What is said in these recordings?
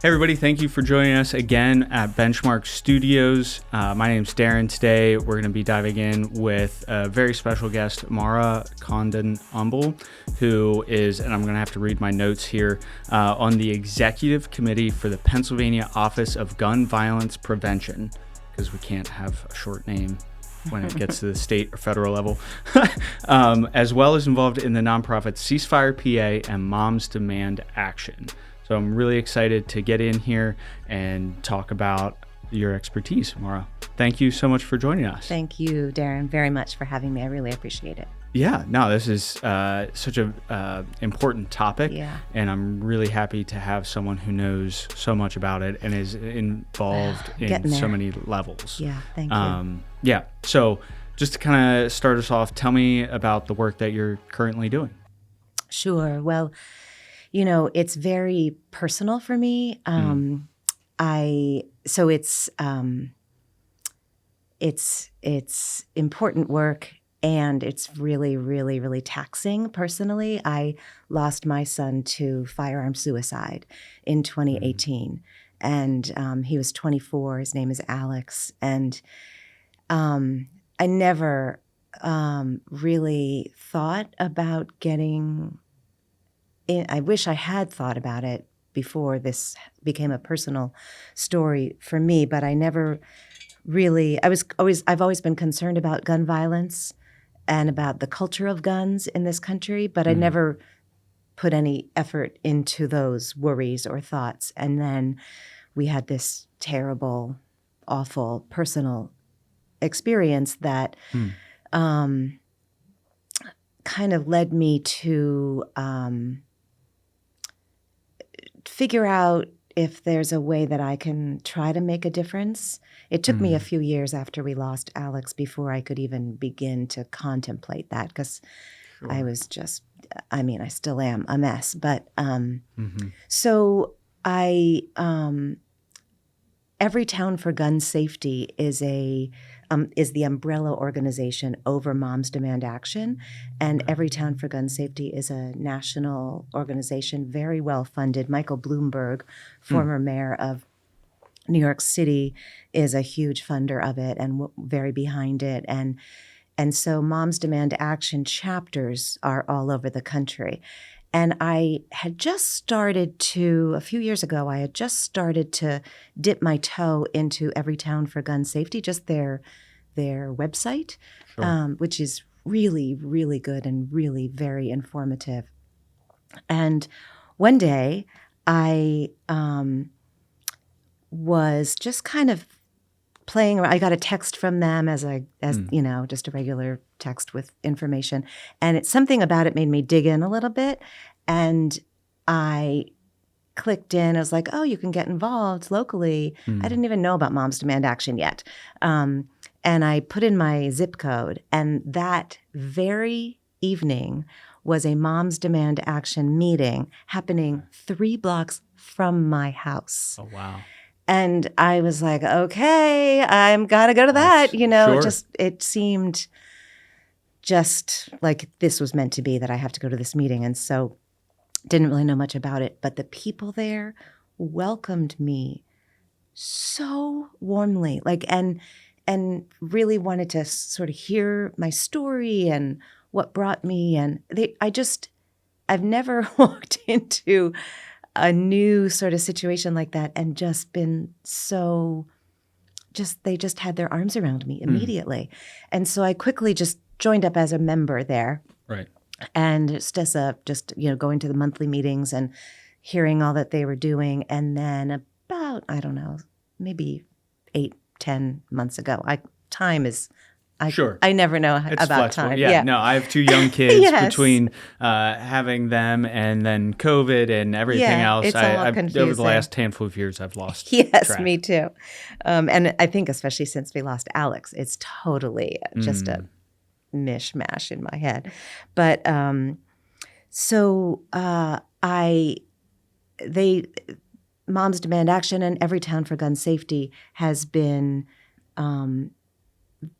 Hey everybody, thank you for joining us again at Benchmark Studios. My name's Darren. Today we're going to be diving in with a very special guest, Maura Condon-Umble, who is, and I'm going to have to read my notes here, on the Executive Committee for the Pennsylvania Office of Gun Violence Prevention, because we can't have a short name when it gets to the state or federal level, as well as involved in the nonprofit CeaseFirePA and Moms Demand Action. So I'm really excited to get in here and talk about your expertise, Maura. Thank you so much for joining us. Thank you, Darren, very much for having me. I really appreciate it. Yeah, no, this is such a important topic, and I'm really happy to have someone who knows so much about it and is involved in so many levels. Yeah, thank you. Yeah, so just to kind of start us off, tell me about the work that you're currently doing. Sure. Well, you know, it's very personal for me. It's important work, and it's really, really, really taxing personally. I lost my son to firearm suicide in 2018, and he was 24. His name is Alex, and I never really thought about getting. I wish I had thought about it before this became a personal story for me, but I never really, I've always been concerned about gun violence and about the culture of guns in this country, but I never put any effort into those worries or thoughts. And then we had this terrible, awful personal experience that kind of led me to figure out if there's a way that I can try to make a difference. It took me a few years after we lost Alex before I could even begin to contemplate that, because I was just, I still am a mess. But so Every Town for Gun Safety is the umbrella organization over Moms Demand Action, and Every Town for Gun Safety is a national organization, very well funded. Michael Bloomberg, former mayor of New York City, is a huge funder of it and very behind it, and so Moms Demand Action chapters are all over the country. And I had just started to, a few years ago, I had just started to dip my toe into Every Town for Gun Safety, just their website, which is really, really good and really very informative. And one day I was just kind of playing around. I got a text from them as you know, just a regular text with information. And it's something about it made me dig in a little bit. And I clicked in. I was like, oh, you can get involved locally. I didn't even know about Moms Demand Action yet. And I put in my zip code. And that very evening was a Moms Demand Action meeting happening 3 blocks from my house. Oh, wow. And I was like, okay, I'm gotta go to that. You know, it seemed just like this was meant to be, that I have to go to this meeting. And so didn't really know much about it, but the people there welcomed me so warmly, and really wanted to sort of hear my story and what brought me. And I've never walked into a new sort of situation like that and just been they just had their arms around me immediately. And so I quickly just joined up as a member there. Right. And just going to the monthly meetings and hearing all that they were doing. And then about, I don't know, maybe 8-10 months ago, I never know it's about flexible. time. Yeah, no, I have 2 young kids. Between having them and then COVID and everything else. It's a lot confusing. Over the last handful of years, I've lost track. Me too. And I think especially since we lost Alex, it's totally just a mishmash in my head. But Moms Demand Action and Every Town for Gun Safety has been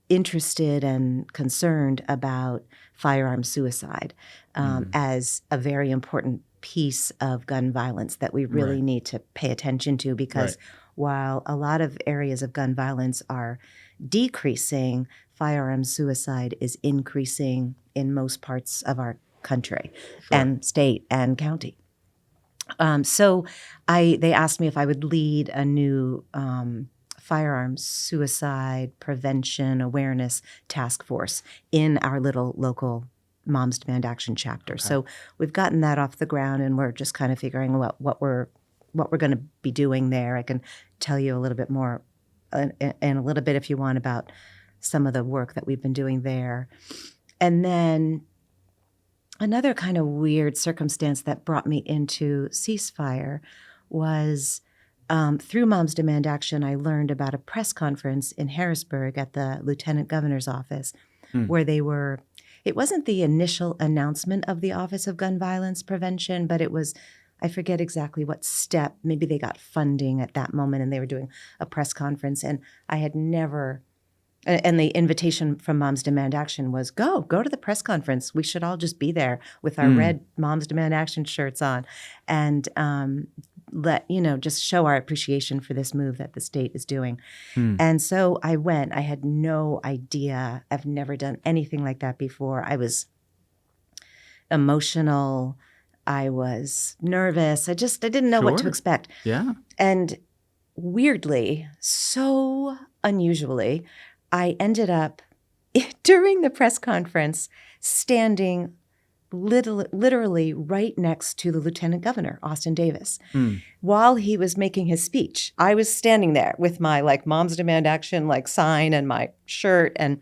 interested and concerned about firearm suicide as a very important piece of gun violence that we really need to pay attention to, because while a lot of areas of gun violence are decreasing, firearm suicide is increasing in most parts of our country and state and county. So they asked me if I would lead a new firearms suicide prevention awareness task force in our little local Moms Demand Action chapter. So we've gotten that off the ground, and we're just kind of figuring out what we're going to be doing there. I can tell you a little bit more and a little bit, if you want, about some of the work that we've been doing there. And then another kind of weird circumstance that brought me into CeaseFire was through Moms Demand Action, I learned about a press conference in Harrisburg at the Lieutenant Governor's office where it wasn't the initial announcement of the Office of Gun Violence Prevention, but it was, I forget exactly what step, maybe they got funding at that moment and they were doing a press conference, and I had never, and the invitation from Moms Demand Action was go to the press conference. We should all just be there with our red Moms Demand Action shirts on and just show our appreciation for this move that the state is doing. And so I went. I had no idea. I've never done anything like that before. I was emotional. I was nervous. I didn't know what to expect. Yeah. And weirdly, so unusually, I ended up during the press conference standing literally right next to the Lieutenant Governor, Austin Davis. While he was making his speech, I was standing there with my Moms Demand Action sign and my shirt, and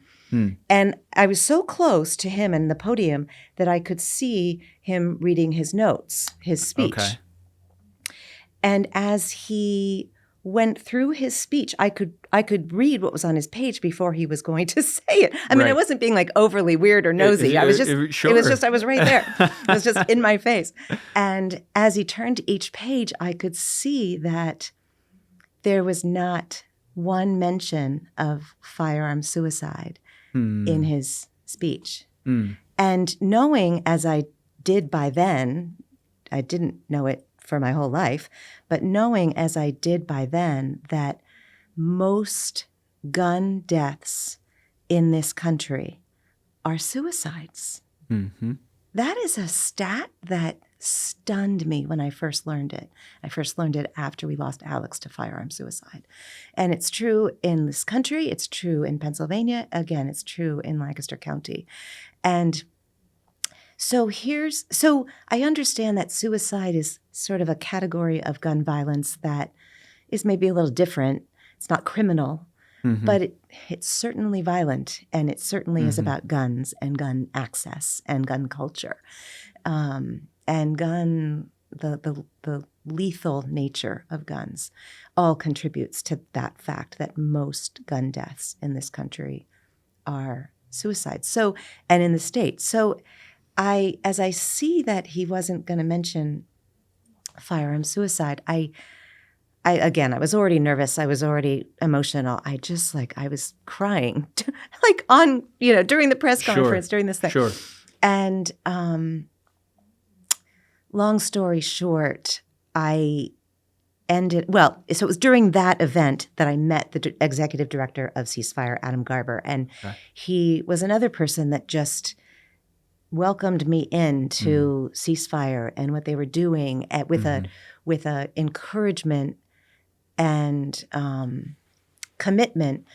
I was so close to him and the podium that I could see him reading his notes, his speech. Okay. And as he went through his speech, I could read what was on his page before he was going to say it. I mean, I wasn't being overly weird or nosy. I was just, it was just, I was right there. It was just in my face. And as he turned to each page, I could see that there was not one mention of firearm suicide in his speech. And knowing, as I did by then, I didn't know it for my whole life, but knowing as I did by then that most gun deaths in this country are suicides. That is a stat that stunned me when I first learned it. I first learned it after we lost Alex to firearm suicide. And it's true in this country. It's true in Pennsylvania. Again, it's true in Lancaster County. And so I understand that suicide is sort of a category of gun violence that is maybe a little different. It's not criminal, but it's certainly violent, and it certainly is about guns and gun access and gun culture, and the lethal nature of guns all contributes to that fact that most gun deaths in this country are suicides. So, and in the state. So as I see that he wasn't going to mention firearm suicide, I was already nervous. I was already emotional. I was crying, during the press conference, during this thing. Sure. And long story short, so it was during that event that I met the executive director of CeaseFire, Adam Garber, and he was another person that just welcomed me into CeaseFire and what they were doing with a encouragement and commitment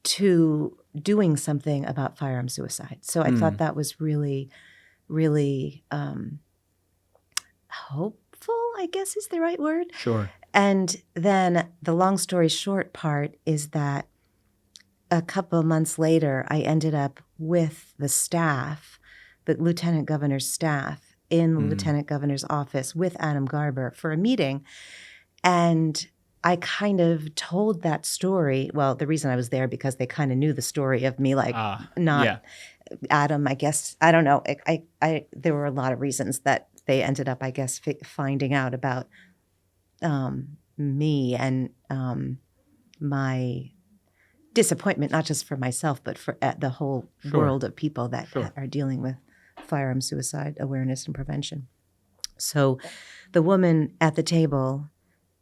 to doing something about firearm suicide. So I thought that was really, really hopeful, I guess is the right word. Sure. And then the long story short part is that a couple of months later, I ended up with the staff, the Lieutenant Governor's staff, in the Lieutenant Governor's office with Adam Garber for a meeting. And I kind of told that story. Well, the reason I was there because they kind of knew the story of me, Adam, I guess. I don't know. There were a lot of reasons that they ended up, I guess, finding out about me and my disappointment, not just for myself, but for the whole world of people that are dealing with firearm suicide awareness and prevention. So the woman at the table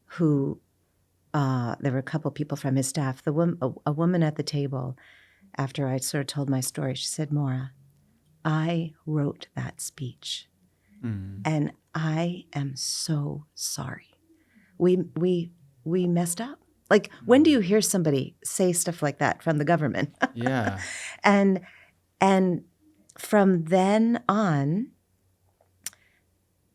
who, there were a couple people from his staff, a woman at the table, after I sort of told my story, she said, Maura, I wrote that speech and I am so sorry. We messed up. Like, when do you hear somebody say stuff like that from the government? Yeah. And from then on,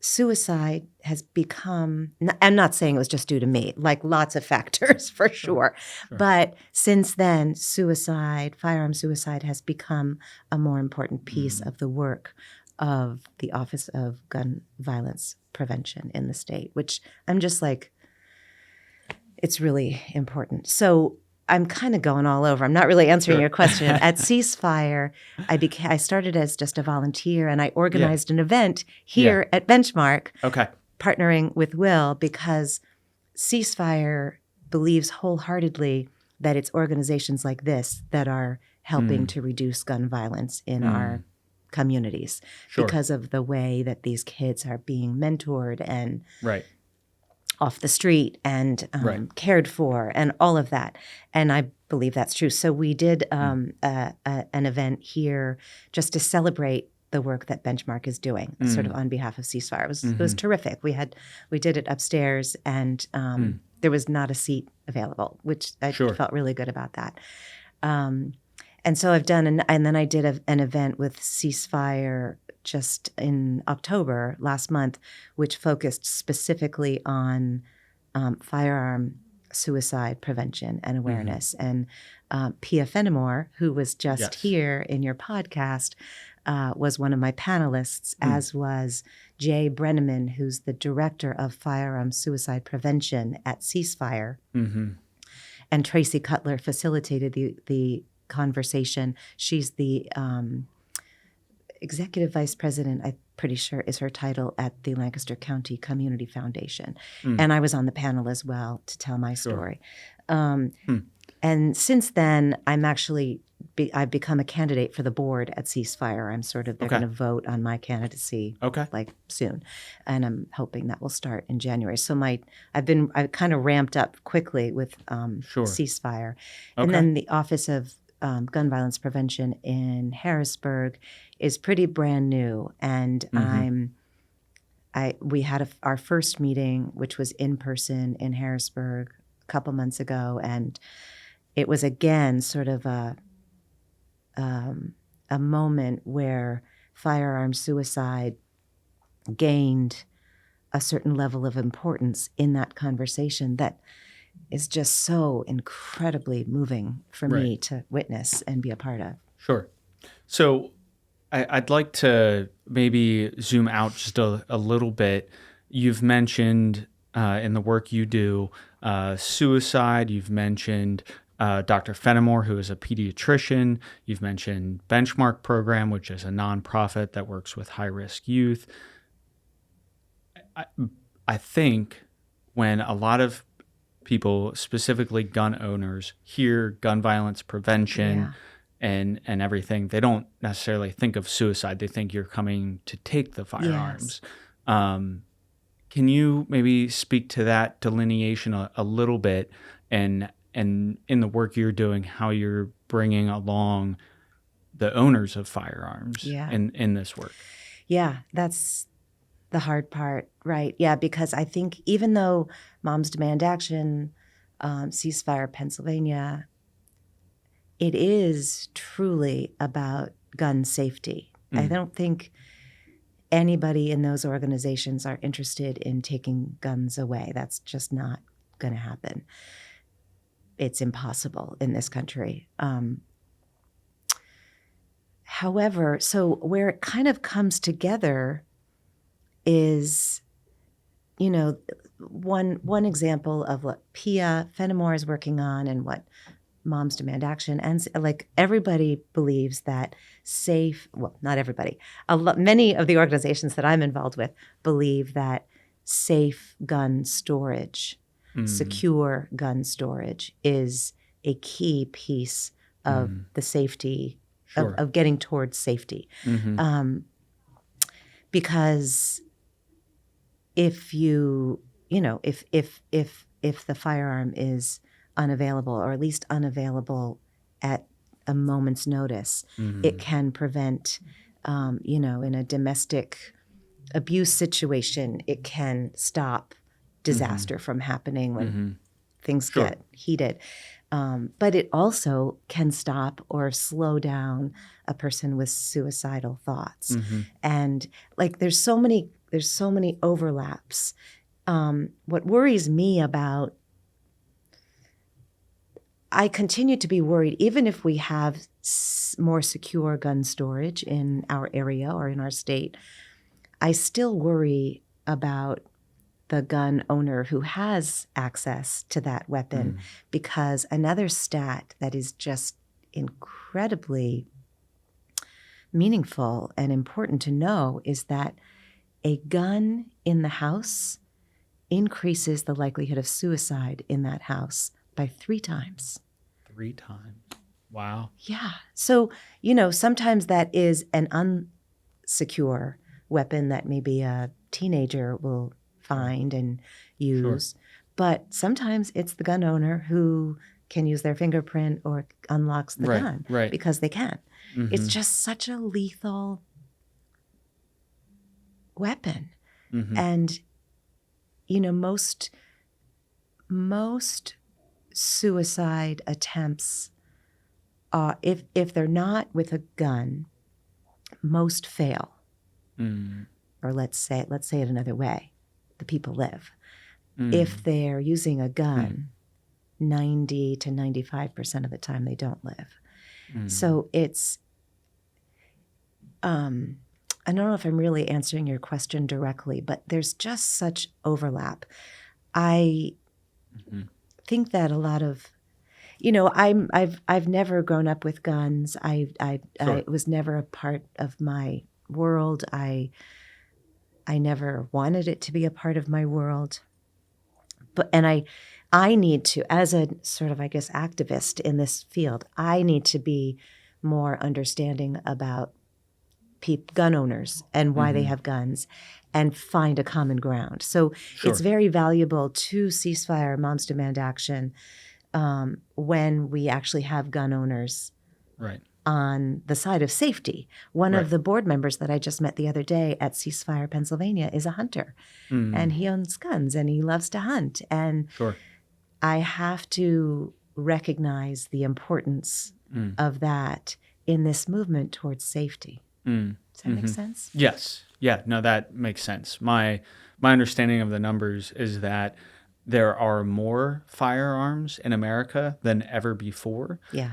suicide has become, I'm not saying it was just due to me, like lots of factors for sure. But since then, firearm suicide has become a more important piece of the work of the Office of Gun Violence Prevention in the state, which I'm just like, it's really important. So I'm kind of going all over. I'm not really answering your question. At CeaseFire, I started as just a volunteer, and I organized an event here at Benchmark, partnering with Will, because CeaseFire believes wholeheartedly that it's organizations like this that are helping to reduce gun violence in our communities because of the way that these kids are being mentored and off the street and cared for and all of that. And I believe that's true. So we did an event here just to celebrate the work that Benchmark is doing, sort of on behalf of CeaseFire. It was terrific. We did it upstairs, and there was not a seat available, which I felt really good about that. And so I've done, and then I did an event with CeaseFire just in October last month, which focused specifically on firearm suicide prevention and awareness. And Pia Fenimore, who was just here in your podcast, was one of my panelists, as was Jay Brenneman, who's the director of firearm suicide prevention at CeaseFire. And Tracy Cutler facilitated the conversation. She's the executive vice president, I'm pretty sure is her title, at the Lancaster County Community Foundation. And I was on the panel as well to tell my story. And since then, I've become a candidate for the board at CeaseFire. They're going to vote on my candidacy like soon. And I'm hoping that will start in January. So I kind of ramped up quickly with CeaseFire. And then the Office of Gun Violence Prevention in Harrisburg is pretty brand new, and we had our first meeting, which was in person in Harrisburg a couple months ago, and it was again sort of a moment where firearm suicide gained a certain level of importance in that conversation that is just so incredibly moving for me to witness and be a part of. Sure. So I'd like to maybe zoom out just a little bit. You've mentioned in the work you do suicide. You've mentioned Dr. Fenimore, who is a pediatrician. You've mentioned Benchmark Program, which is a nonprofit that works with high-risk youth. I think when a lot of people, specifically gun owners, hear gun violence prevention and everything, they don't necessarily think of suicide. They think you're coming to take the firearms. Can you maybe speak to that delineation a little bit, and in the work you're doing, how you're bringing along the owners of firearms in this work? Yeah, that's the hard part, right? Yeah, because I think even though Moms Demand Action, CeaseFire Pennsylvania, it is truly about gun safety. I don't think anybody in those organizations are interested in taking guns away. That's just not going to happen. It's impossible in this country. However, so where it kind of comes together is, one example of what Pia Fenimore is working on and what Moms Demand Action, and like everybody believes that not everybody, many of the organizations that I'm involved with believe that safe gun storage, secure gun storage is a key piece of the safety Sure. of getting towards safety. Because if if the firearm is unavailable, or at least unavailable at a moment's notice, it can prevent, in a domestic abuse situation, it can stop disaster from happening when things get heated. But it also can stop or slow down a person with suicidal thoughts. And like there's so many overlaps. What worries me about, I continue to be worried, even if we have more secure gun storage in our area or in our state, I still worry about the gun owner who has access to that weapon, because another stat that is just incredibly meaningful and important to know is that a gun in the house increases the likelihood of suicide in that house by 3 times. 3 times. Wow. Yeah. So, sometimes that is an unsecure weapon that maybe a teenager will find and use. But sometimes it's the gun owner who can use their fingerprint or unlocks the gun because they can. It's just such a lethal weapon. And, most suicide attempts, if they're not with a gun, most fail. Or let's say it another way. The people live. If they're using a gun, 90 to 95% of the time they don't live. So it's, I don't know if I'm really answering your question directly, but there's just such overlap. I think that a lot of, I've never grown up with guns. I was never a part of my world. I never wanted it to be a part of my world. And I need to, as a sort of, I guess, activist in this field, I need to be more understanding about gun owners and why they have guns, and find a common ground. So it's very valuable to Ceasefire, Moms Demand Action, when we actually have gun owners on the side of safety. One of the board members that I just met the other day at CeaseFire, Pennsylvania, is a hunter. And he owns guns and he loves to hunt. And I have to recognize the importance of that in this movement towards safety. Does that make sense? Yes. Yeah, no, that makes sense. My understanding of the numbers is that there are more firearms in America than ever before. Yeah.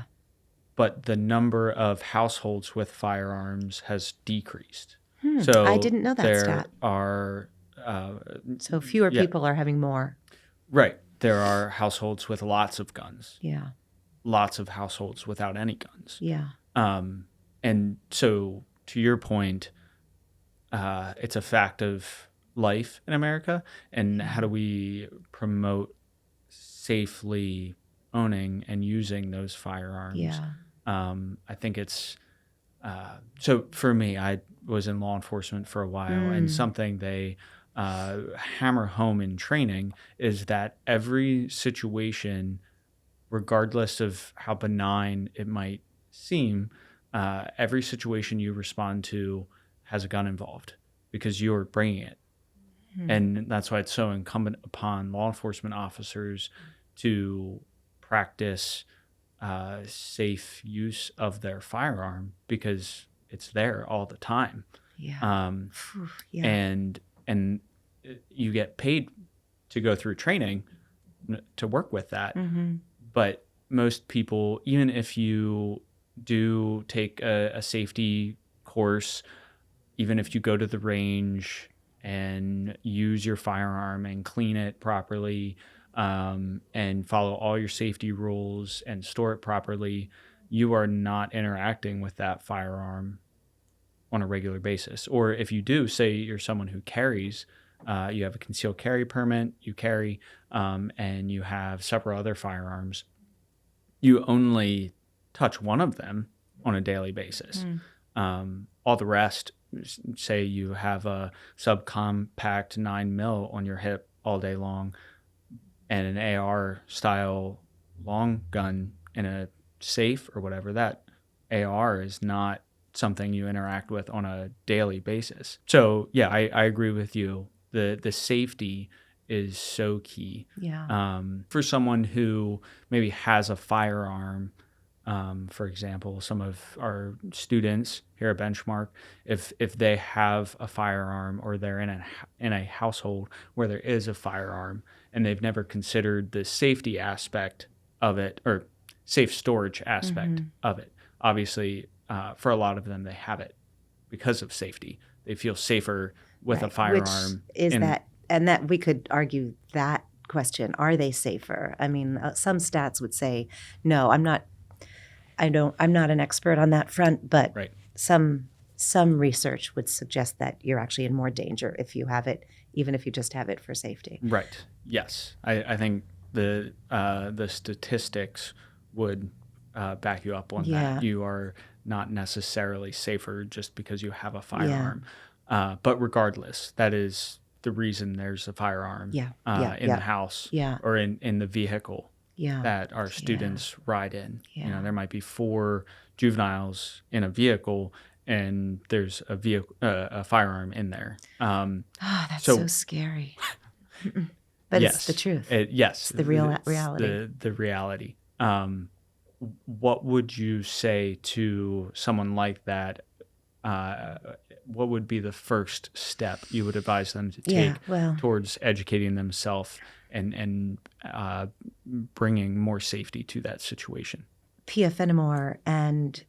But the number of households with firearms has decreased. So I didn't know that there stat. are So fewer people are having more. Right. There are households with lots of guns. Yeah. Lots of households without any guns. Yeah. And so to your point, it's a fact of life in America. And how do we promote safely owning and using those firearms? Yeah. I think it's so for me, I was in law enforcement for a while, and something they hammer home in training is that every situation, regardless of how benign it might seem, every situation you respond to has a gun involved because you're bringing it. And that's why it's so incumbent upon law enforcement officers to practice safe use of their firearm because it's there all the time. Yeah. And you get paid to go through training to work with that. But most people, even if you do take a safety course, even if you go to the range and use your firearm and clean it properly, and follow all your safety rules and store it properly, you are not interacting with that firearm on a regular basis. Or if you do, say you're someone who carries, you have a concealed carry permit, you carry, and you have several other firearms, you only touch one of them on a daily basis. All the rest, say you have a subcompact 9mm on your hip all day long and an AR style long gun in a safe or whatever, that AR is not something you interact with on a daily basis. So yeah, I agree with you. The safety is so key. Yeah. For someone who maybe has a firearm, for example, some of our students here at Benchmark, if they have a firearm or they're in a household where there is a firearm and they've never considered the safety aspect of it or safe storage aspect of it. Obviously, for a lot of them, they have it because of safety. They feel safer with a firearm. Which is that we could argue that question: are they safer? I mean, some stats would say no. I'm not an expert on that front, but Right. some research would suggest that you're actually in more danger if you have it, even if you just have it for safety. Right. Yes. I think the statistics would back you up on that. You are not necessarily safer just because you have a firearm. But regardless, that is the reason there's a firearm in the house or in the vehicle that our students ride in. You know, there might be 4 juveniles in a vehicle and there's a firearm in there. That's so scary. But yes, it's the truth. It's the reality. The reality. What would you say to someone like that? What would be the first step you would advise them to take towards educating themselves and bringing more safety to that situation? Pia Fenimore and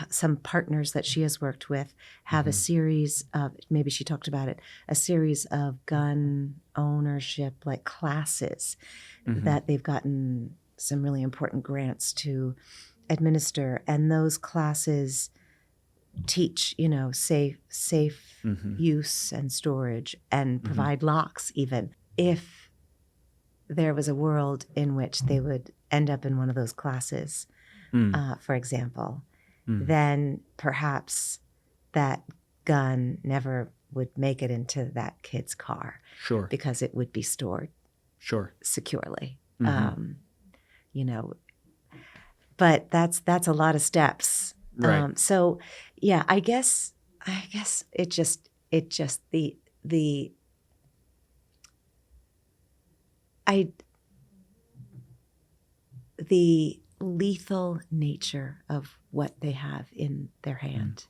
some partners that she has worked with have a series of, maybe she talked about it, a series of gun ownership like classes that they've gotten some really important grants to administer. And those classes teach, safe use and storage and provide locks even. If there was a world in which they would end up in one of those classes, for example, then perhaps that gun never would make it into that kid's car. Sure. Because it would be stored securely. But that's a lot of steps. Right. So yeah, I guess it just the lethal nature of what they have in their hand.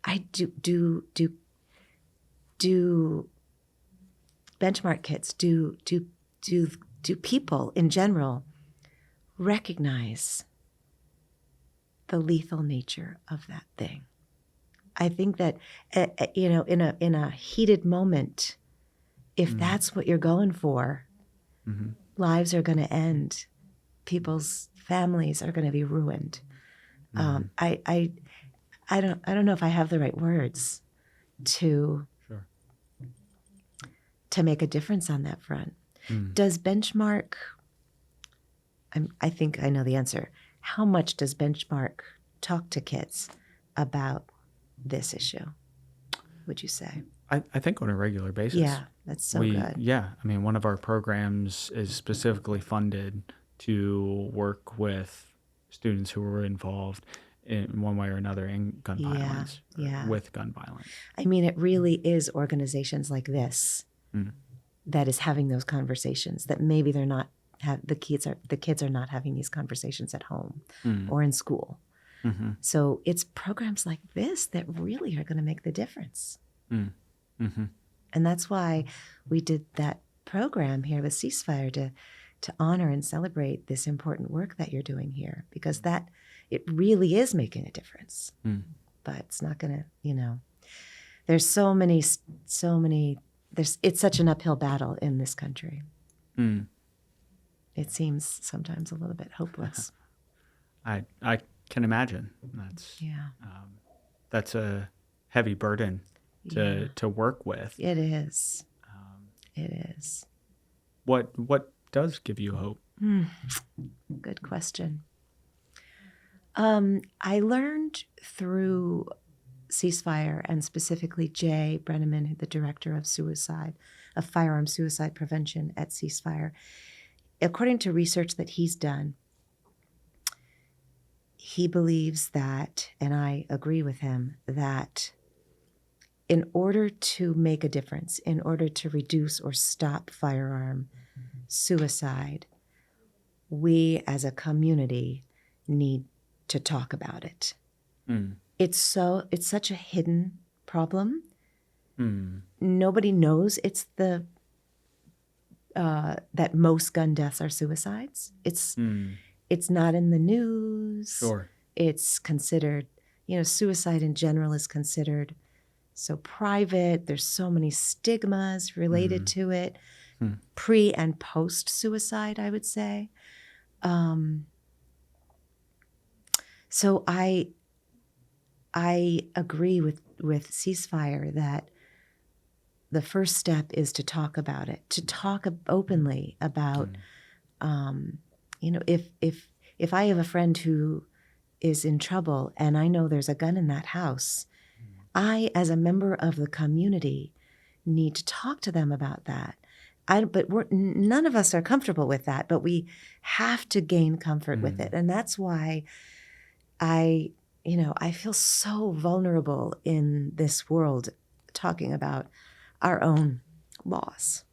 I do benchmark kids, do people in general recognize the lethal nature of that thing? I think that in a heated moment, if that's what you're going for, lives are going to end. People's families are going to be ruined. I don't know if I have the right words to make a difference on that front. Does Benchmark? I think I know the answer. How much does Benchmark talk to kids about this issue, would you say? I think on a regular basis. Yeah, that's so good. Yeah, I mean, one of our programs is specifically funded to work with students who were involved in one way or another in gun violence, with gun violence. I mean, it really is organizations like this that is having those conversations that maybe they're not the kids are not having these conversations at home or in school. So it's programs like this that really are going to make the difference. And that's why we did that program here with CeaseFire to honor and celebrate this important work that you're doing here, because that it really is making a difference. But it's not going to, there's so many, it's such an uphill battle in this country. It seems sometimes a little bit hopeless. I can imagine. That's a heavy burden to work with. It is. It is. What does give you hope? Good question. I learned through CeaseFire and specifically Jay Brenneman, the director of firearm suicide prevention at CeaseFire. According to research that he's done, he believes that, and I agree with him, that in order to make a difference, in order to reduce or stop firearm suicide, we as a community need to talk about it. It's such a hidden problem. Nobody knows it's that most gun deaths are suicides. It's not in the news. Sure. It's considered, suicide in general is considered so private. There's so many stigmas related to it, pre and post suicide, I would say. So I agree with CeaseFire that the first step is to talk about it, to talk openly about, if I have a friend who is in trouble and I know there's a gun in that house, I, as a member of the community, need to talk to them about that. But none of us are comfortable with that, but we have to gain comfort with it. And that's why I feel so vulnerable in this world talking about our own loss.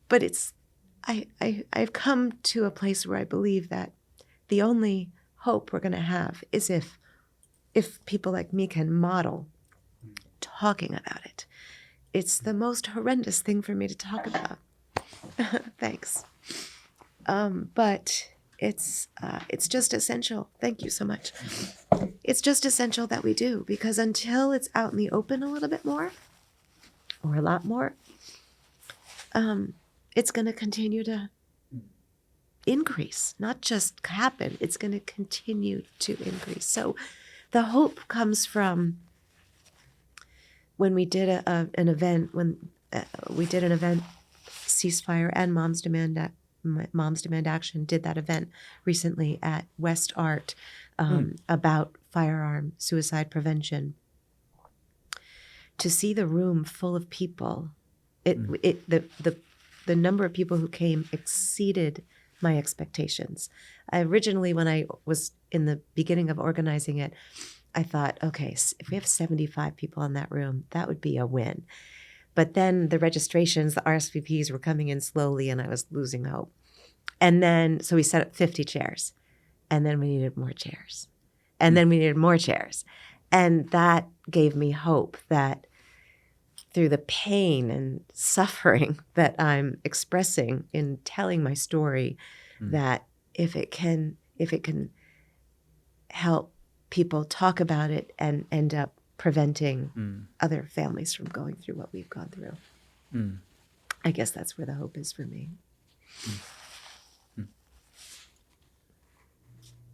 But I've come to a place where I believe that the only hope we're going to have is if people like me can model talking about it. It's the most horrendous thing for me to talk about. Thanks. But it's just essential. Thank you so much. It's just essential that we do, because until it's out in the open a little bit more, or a lot more, it's going to continue to increase, not just happen. It's going to continue to increase. So the hope comes from when we did an event, CeaseFire and Moms Demand Action did that event recently at West Art about firearm suicide prevention. To see the room full of people, the number of people who came exceeded my expectations. Originally, when I was in the beginning of organizing it, I thought, okay, if we have 75 people in that room, that would be a win. But then the registrations, the RSVPs were coming in slowly, and I was losing hope. And then, so we set up 50 chairs, and then we needed more chairs, and then we needed more chairs. And that gave me hope that through the pain and suffering that I'm expressing in telling my story, that if it can help people talk about it and end up preventing other families from going through what we've gone through. I guess that's where the hope is for me.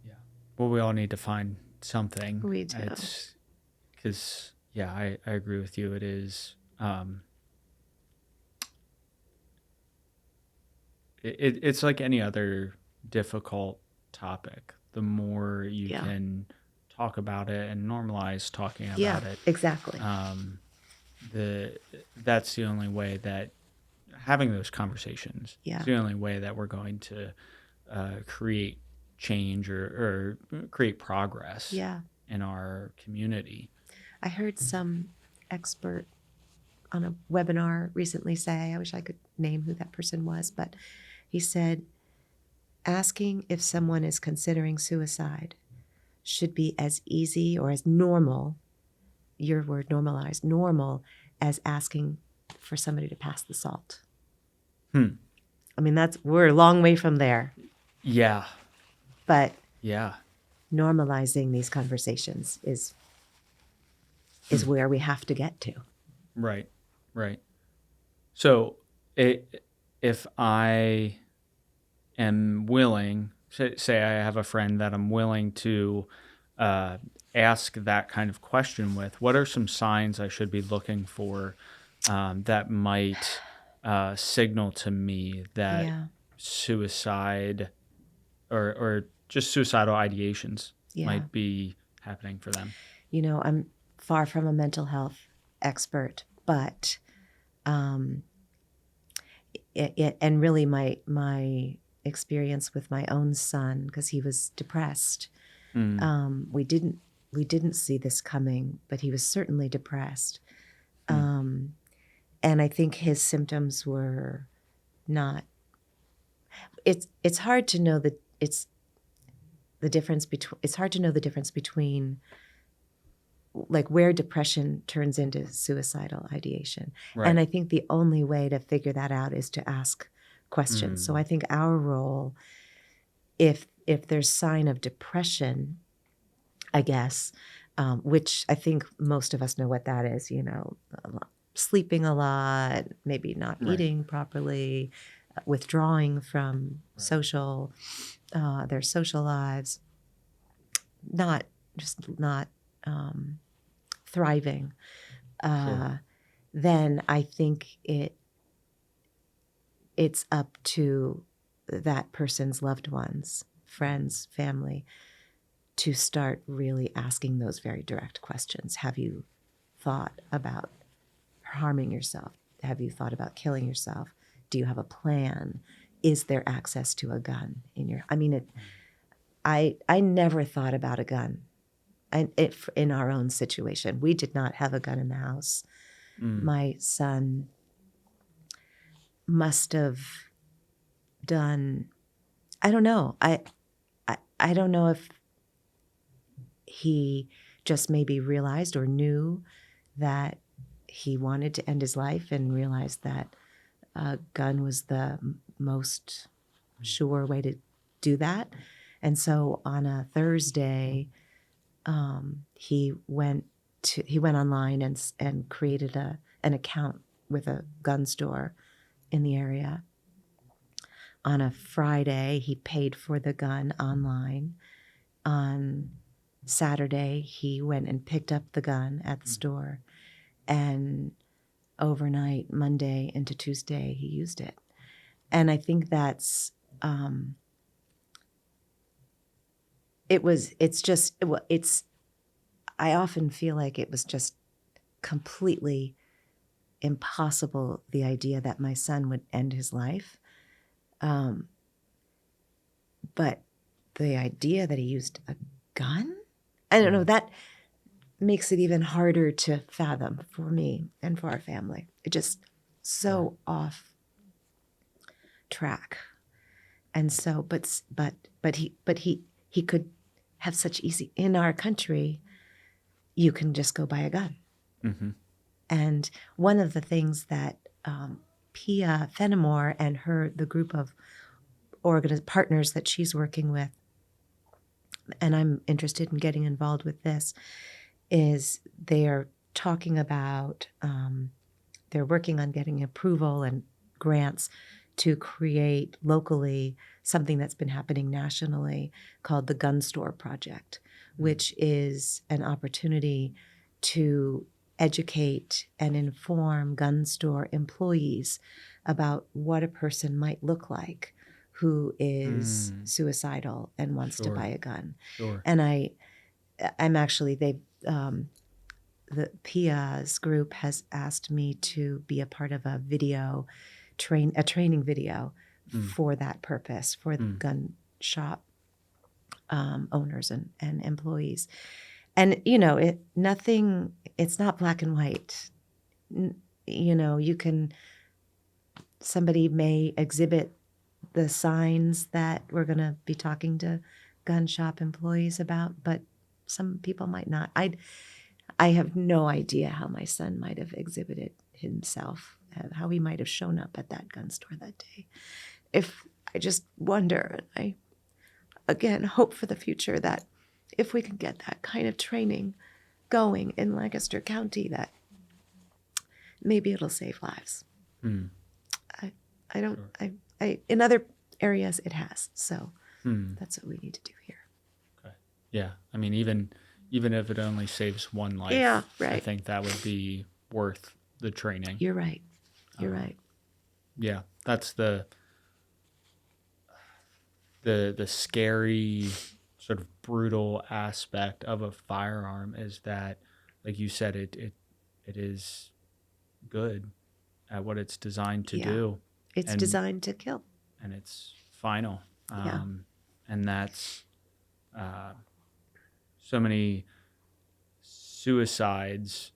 Yeah. Well, we all need to find something. We do. Because, I agree with you. It is, it's like any other difficult topic. The more you can talk about it and normalize talking about it. Exactly. That's the only way that having those conversations is the only way that we're going to create change or create progress in our community. I heard some expert on a webinar recently say, I wish I could name who that person was, but he said, asking if someone is considering suicide should be as easy or as normal, your word normalized, normal, as asking for somebody to pass the salt. I mean, we're a long way from there. Yeah. But normalizing these conversations is where we have to get to. Right. So if I am willing, say I have a friend that I'm willing to ask that kind of question with, what are some signs I should be looking for that might signal to me that Yeah. suicide or just suicidal ideations Yeah. might be happening for them. I'm far from a mental health expert, but and really my experience with my own son, because he was depressed. We didn't see this coming, but he was certainly depressed. And I think his symptoms were not. It's hard to know that it's hard to know the difference between like where depression turns into suicidal ideation. Right. And I think the only way to figure that out is to ask questions. So I think our role, if there's sign of depression, I guess, which I think most of us know what that is, sleeping a lot, maybe not eating properly, withdrawing from their social lives, not thriving, then I think it's up to that person's loved ones, friends, family, to start really asking those very direct questions. Have you thought about harming yourself? Have you thought about killing yourself? Do you have a plan? Is there access to a gun in your? I never thought about a gun. In our own situation, we did not have a gun in the house. My son must have done. I don't know. I don't know if he just maybe realized or knew that he wanted to end his life and realized that a gun was the most sure way to do that. And so on a Thursday, he went online and created an account with a gun store in the area. On a Friday, he paid for the gun online. On Saturday, he went and picked up the gun at the store, and overnight, Monday into Tuesday, he used it. And I think that's I often feel like it was just completely impossible, the idea that my son would end his life. But the idea that he used a gun, I don't know, that makes it even harder to fathom for me and for our family. It just so off track. And so, but he could have such easy, in our country, you can just go buy a gun. And one of the things that Pia Fenimore and the group of partners that she's working with, and I'm interested in getting involved with this, is they are talking about, they're working on getting approval and grants to create locally something that's been happening nationally called the Gun Store Project, which is an opportunity to educate and inform gun store employees about what a person might look like who is suicidal and wants to buy a gun. And I'm actually, the Pia's group has asked me to be a part of a training video for that purpose, for the gun shop owners and employees. And, it's not black and white. Somebody may exhibit the signs that we're going to be talking to gun shop employees about, but some people might not. I have no idea how my son might have exhibited himself, how he might have shown up at that gun store that day. I just wonder, and I, again, hope for the future that if we can get that kind of training going in Lancaster County, that maybe it'll save lives. I don't, in other areas it has. So that's what we need to do here. Okay. Yeah. I mean, even if it only saves one life, yeah, right. I think that would be worth the training. You're right. You're right. Yeah, that's the scary, sort of brutal aspect of a firearm is that, like you said, it is good at what it's designed to Yeah. do, It's and designed to kill. it's final. Yeah. And that's uh, so many suicides.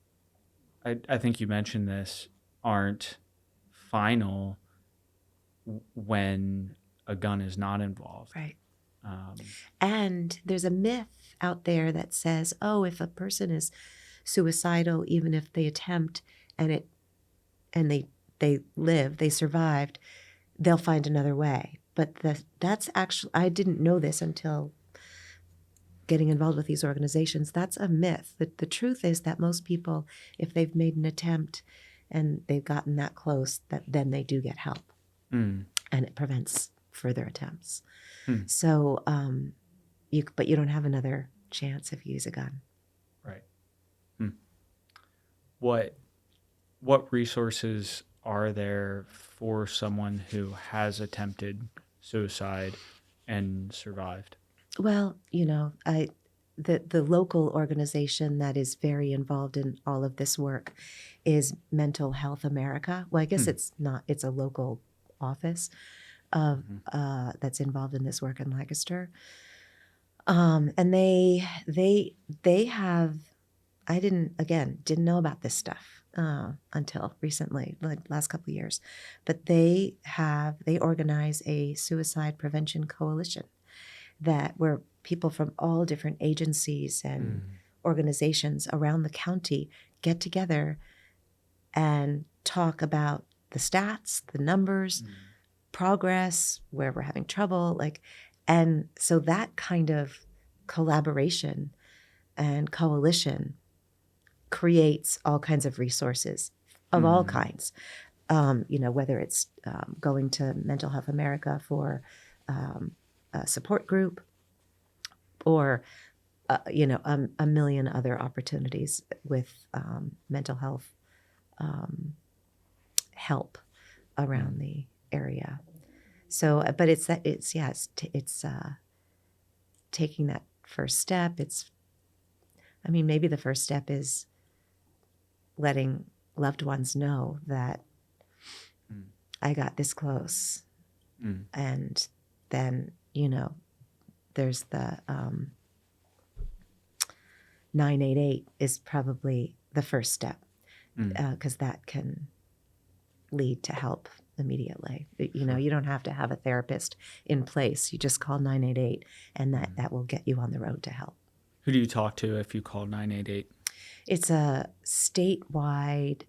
I think you mentioned this, aren't final when a gun is not involved. Right. Um, And there's a myth out there that says, oh, if a person is suicidal, even if they attempt and they live, they survived, they'll find another way. But that's actually, I didn't know this until getting involved with these organizations. That's a myth. The truth is that most people, if they've made an attempt and they've gotten that close, that then they do get help, mm, and it prevents further attempts. mm, So, but you don't have another chance if you use a gun. right. Mm. What resources are there for someone who has attempted suicide and survived? Well, the local organization that is very involved in all of this work is Mental Health America. Well, I guess Hmm. it's not. It's a local office of Mhm. that's involved in this work in Lancaster. And they have. I didn't know about this stuff until recently, like last couple of years, but they organize a suicide prevention coalition where people from all different agencies and Mm. organizations around the county get together and talk about the stats, the numbers, Mm. progress, where we're having trouble, and so that kind of collaboration and coalition creates all kinds of resources of all Mm. kinds. Whether it's going to Mental Health America for a support group, or a million other opportunities with mental health help around the area. So, but it's taking that first step. Maybe the first step is letting loved ones know that Mm. I got this close. Mm. And then, there's the 988 is probably the first step, because that can lead to help immediately. Sure. You don't have to have a therapist in place. You just call 988, and that will get you on the road to help. Who do you talk to if you call 988? It's a statewide,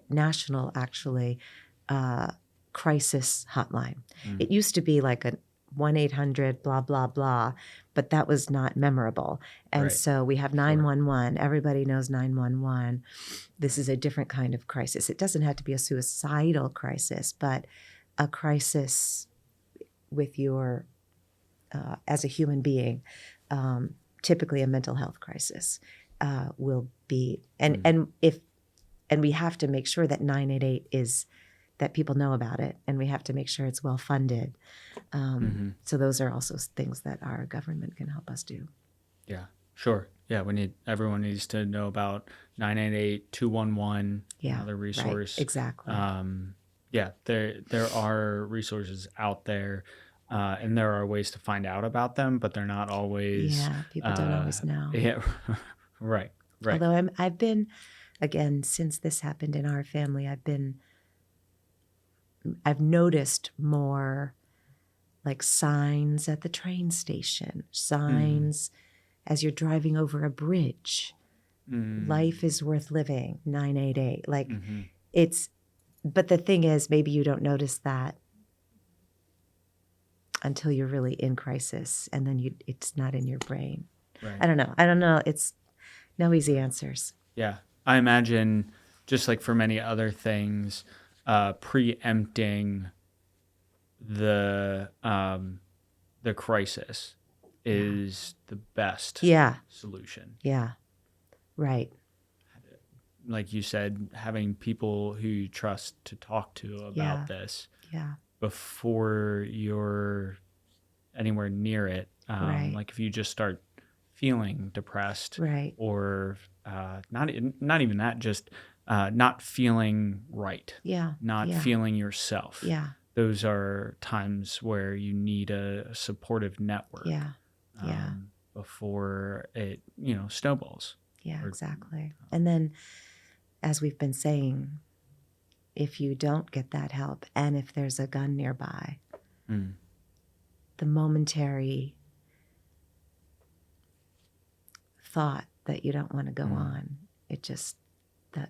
national actually, crisis hotline. It used to be like a 1-800 blah blah blah, but that was not memorable. And Right. so we have 911. Everybody knows 911. This is a different kind of crisis. It doesn't have to be a suicidal crisis, but a crisis with your as a human being. Typically, a mental health crisis will be, and we have to make sure that 988 is, that people know about it, and we have to make sure it's well funded. So those are also things that our government can help us do. Yeah, sure. Yeah, everyone needs to know about 988, 211, another resource. Right, exactly. Yeah, there are resources out there, and there are ways to find out about them, but they're not always. Yeah, people don't always know. Yeah, right. Although I've been, again, since this happened in our family, I've noticed more like signs at the train station, signs as you're driving over a bridge. Life is worth living, 988. But the thing is, maybe you don't notice that until you're really in crisis, and then it's not in your brain. Right. I don't know. It's no easy answers. Yeah. I imagine, just like for many other things, preempting the crisis is the best solution. Yeah. Right. like you said, having people who you trust to talk to about this Yeah. before you're anywhere near it. Right. Like if you just start feeling depressed, Right. or not even that, just not feeling right, Yeah. not Yeah. feeling yourself. Yeah. Those are times where you need a supportive network, Yeah. Yeah. before it, snowballs. Yeah, Or- exactly. And then, as we've been saying, if you don't get that help and if there's a gun nearby, Mm. the momentary thought that you don't want to go on, the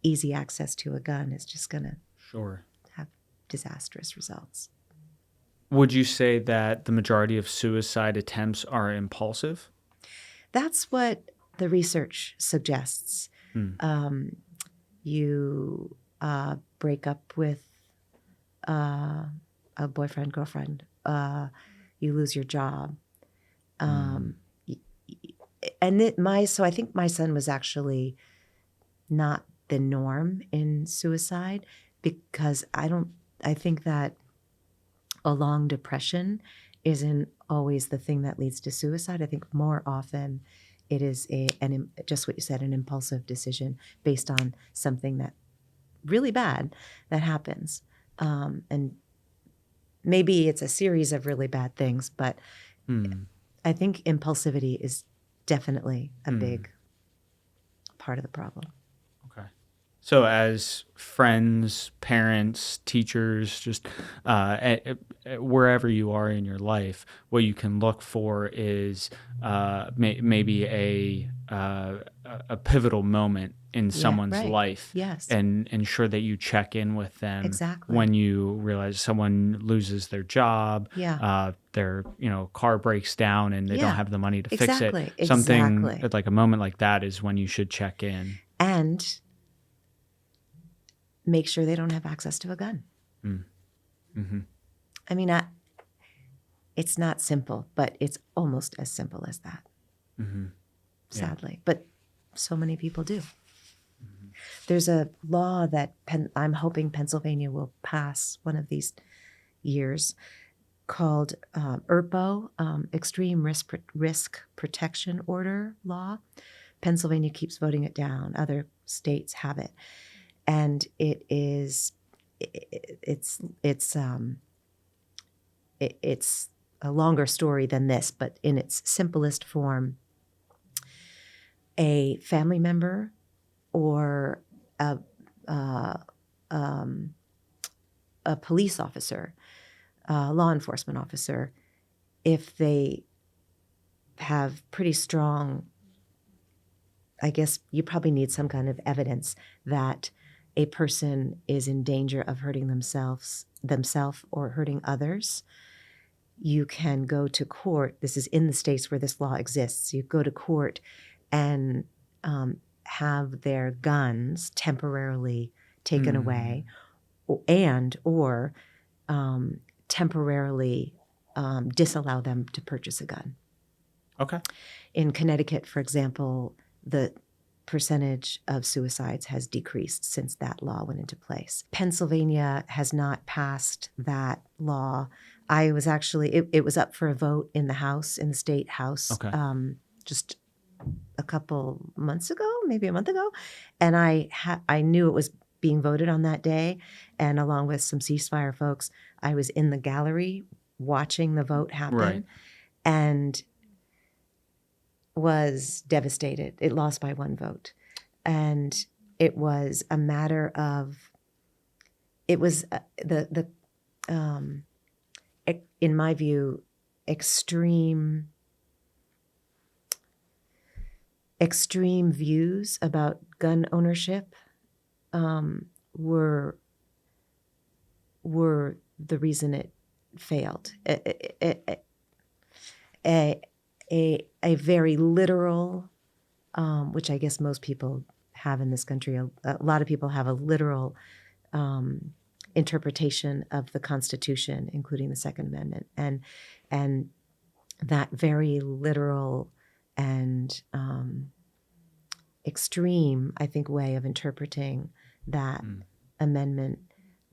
easy access to a gun is just going to Sure. have disastrous results. Would you say that the majority of suicide attempts are impulsive? That's what the research suggests. Mm. You break up with a boyfriend, girlfriend, you lose your job. So I think my son was actually not the norm in suicide, because I think that a long depression isn't always the thing that leads to suicide. I think more often it is just what you said, an impulsive decision based on something that really bad that happens. And maybe it's a series of really bad things, but I think impulsivity is definitely a big part of the problem. Okay. So as friends, parents, teachers, just wherever you are in your life, what you can look for is maybe a pivotal moment in someone's right. life. Yes. And ensure that you check in with them. Exactly. When you realize someone loses their job, Yeah. their car breaks down and they don't have the money to fix it. Exactly. Something like a moment like that is when you should check in. And make sure they don't have access to a gun. Mm-hmm. I mean, it's not simple, but it's almost as simple as that. Mm-hmm. Sadly. But so many people do. There's a law that I'm hoping Pennsylvania will pass one of these years, called ERPO, Extreme Risk Protection Order Law. Pennsylvania keeps voting it down. Other states have it. And it's a longer story than this, but in its simplest form, a family member or a police officer, a law enforcement officer, if they have pretty strong, I guess you probably need some kind of evidence that a person is in danger of hurting themselves or hurting others, you can go to court. This is in the states where this law exists. You go to court and have their guns temporarily taken away, or temporarily disallow them to purchase a gun. Okay. In Connecticut, for example, the percentage of suicides has decreased since that law went into place. Pennsylvania has not passed that law. I was actually, it was up for a vote in the House, in the state House, just a couple months ago, maybe a month ago. And I knew it was being voted on that day. And along with some CeaseFire folks, I was in the gallery watching the vote happen. Right. And was devastated. It lost by one vote. And it was a matter of, it was in my view, extreme views about gun ownership were the reason it failed. A very literal, which I guess most people have in this country, a lot of people have a literal interpretation of the Constitution, including the Second Amendment, and that very literal and extreme, I think, way of interpreting that amendment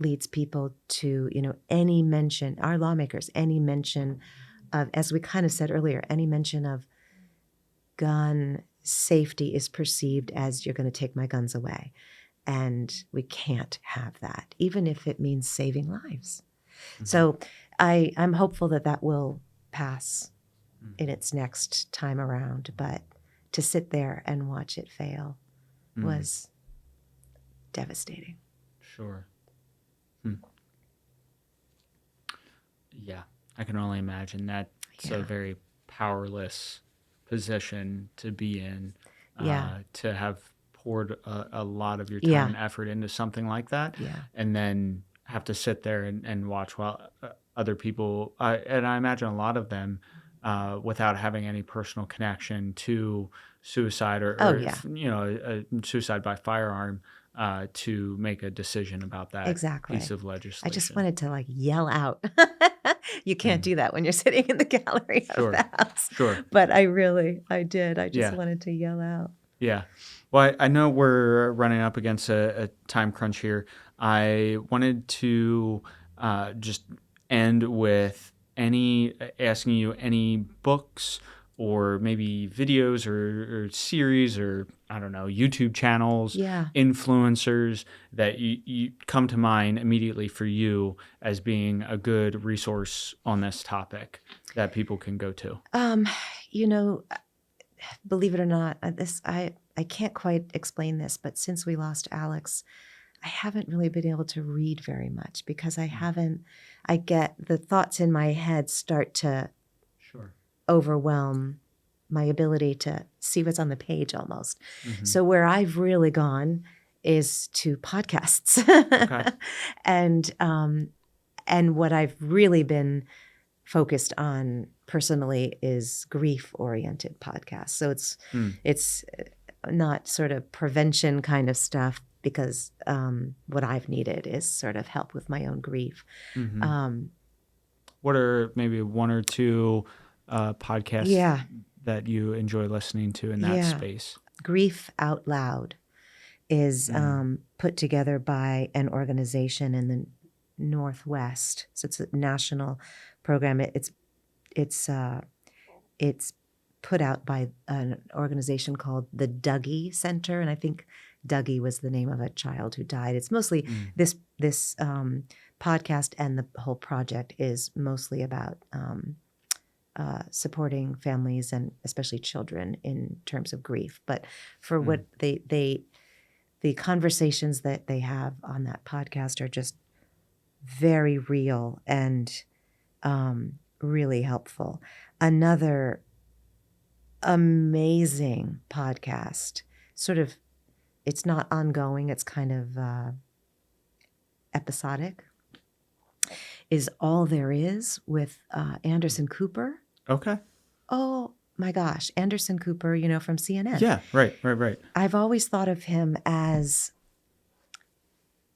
leads people to, any mention, our lawmakers, any mention of, as we kind of said earlier, any mention of gun safety is perceived as you're going to take my guns away. And we can't have that, even if it means saving lives. So I'm hopeful that will pass in its next time around. But to sit there and watch it fail was devastating. Sure. Yeah, I can only imagine that's a very powerless position to be in, to have poured a lot of your time and effort into something like that, and then have to sit there and watch while other people, and I imagine a lot of them, without having any personal connection to suicide or suicide by firearm, to make a decision about that piece of legislation. I just wanted to yell out. You can't do that when you're sitting in the gallery of the house. Sure. But I did. I just wanted to yell out. Yeah. Well, I know we're running up against a time crunch here. I wanted to just end with asking you any books or maybe videos or series or, I don't know, YouTube channels, influencers that you come to mind immediately for you as being a good resource on this topic that people can go to. Believe it or not, I can't quite explain this, but since we lost Alex, I haven't really been able to read very much because I get the thoughts in my head start to overwhelm my ability to see what's on the page almost. So where I've really gone is to podcasts. And what I've really been focused on personally is grief-oriented podcasts. So it's not sort of prevention kind of stuff because what I've needed is sort of help with my own grief. What are maybe one or two podcasts that you enjoy listening to in that space? Grief Out Loud is put together by an organization in the Northwest. So it's a national program. It's put out by an organization called the Dougie Center, and I think Dougie was the name of a child who died. It's mostly this podcast, and the whole project is mostly about supporting families and especially children in terms of grief. But for what the conversations that they have on that podcast are just very real and really helpful. Another amazing podcast, sort of, it's not ongoing, it's kind of episodic, is All There Is with Anderson Cooper. Okay. Oh my gosh, Anderson Cooper, from CNN. Yeah, right. I've always thought of him as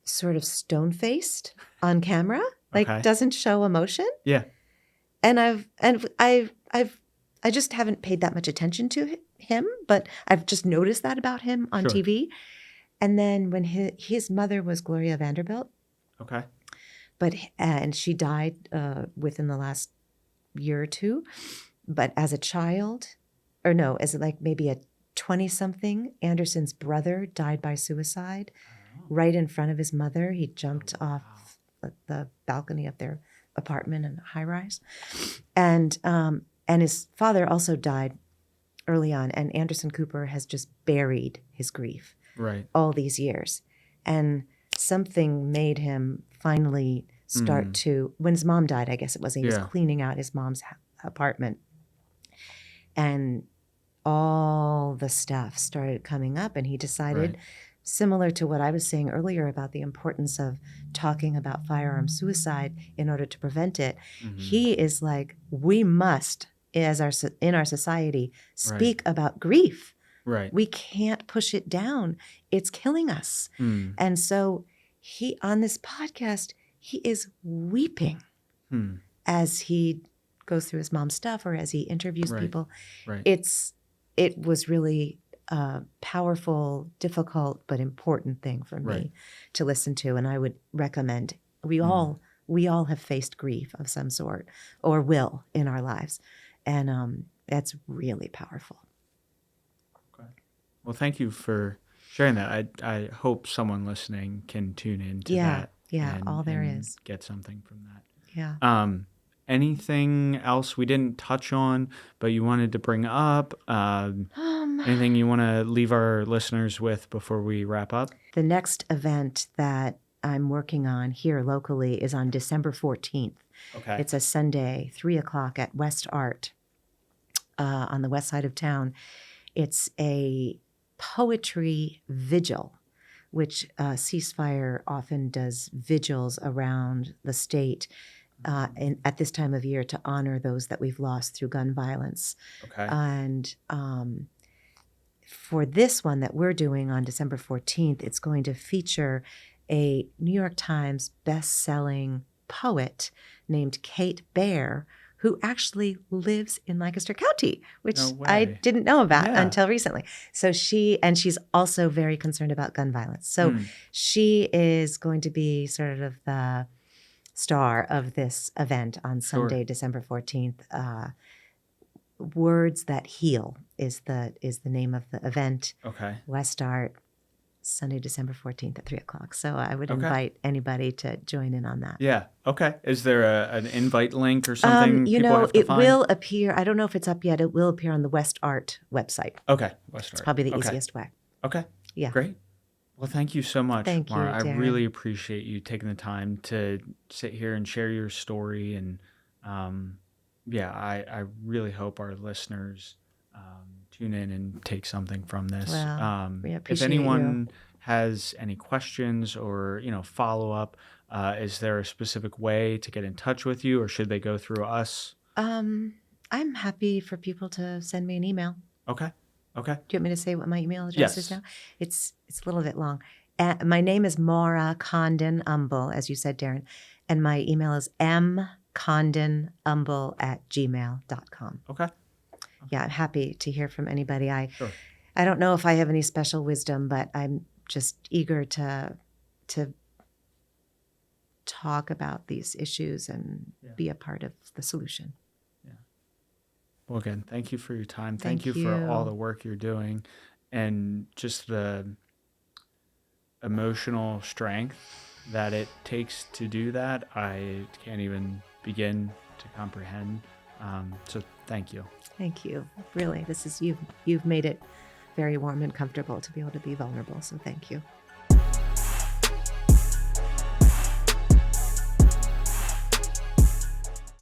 sort of stone-faced on camera, doesn't show emotion. Yeah. And I just haven't paid that much attention to him, but I've just noticed that about him on TV. And then when his mother was Gloria Vanderbilt. Okay. And she died within the last year or two. But as a child, as maybe a 20-something, Anderson's brother died by suicide right in front of his mother. He jumped off the balcony of their apartment in a high-rise. And his father also died early on, and Anderson Cooper has just buried his grief all these years. And something made him finally start to, when his mom died, I guess it was, he was cleaning out his mom's apartment. And all the stuff started coming up, and he decided, similar to what I was saying earlier about the importance of talking about firearm suicide in order to prevent it, he is like, we must, in our society, speak about grief. Right. We can't push it down. It's killing us. And so he, on this podcast, he is weeping as he goes through his mom's stuff or as he interviews people. Right. It was really a powerful, difficult, but important thing for me Right. to listen to. And I would recommend we all have faced grief of some sort or will in our lives. And that's really powerful. Okay. Well, thank you for sharing that. I hope someone listening can tune into that. Yeah, all there and is. get something from that. Yeah. Anything else we didn't touch on, but you wanted to bring up? Anything you want to leave our listeners with before we wrap up? The next event that I'm working on here locally is on December 14th. Okay. It's a Sunday, 3:00 at West Art on the west side of town. It's a poetry vigil, which Ceasefire often does vigils around the state at this time of year to honor those that we've lost through gun violence. Okay. And for this one that we're doing on December 14th, it's going to feature a New York Times best-selling poet named Kate Baer, who actually lives in Lancaster County, which No way. I didn't know about Yeah. until recently. So she's also very concerned about gun violence. So she is going to be sort of the star of this event on Sunday, December 14th. Words That Heal is the name of the event. Okay. West Art, Sunday, December 14th at 3:00. So I would invite anybody to join in on that. Yeah. Okay. Is there an invite link or something? Have to It find? will appear. I don't know if it's up yet. It will appear on the West Art website. Okay. West It's Art. probably the easiest way. Okay. Yeah. Great. Well, thank you so much, Thank you, Maura. I Darren. really appreciate you taking the time to sit here and share your story. And I really hope our listeners tune in and take something from this. Well, we If appreciate anyone has any questions or follow up, is there a specific way to get in touch with you, or should they go through us? I'm happy for people to send me an email. Okay. Okay. Do you want me to say what my email address Yes. is now? It's a little bit long. My name is Maura Condon-Umble, as you said, Darren, and my email is mcondonumble@gmail.com. Okay. Yeah, I'm happy to hear from anybody. Sure. I don't know if I have any special wisdom, but I'm just eager to talk about these issues and be a part of the solution. Well, again, thank you for your time. Thank you for you. all the work you're doing and just the emotional strength that it takes to do that. I can't even begin to comprehend. So thank you. Thank you. Really, you've made it very warm and comfortable to be able to be vulnerable. So thank you.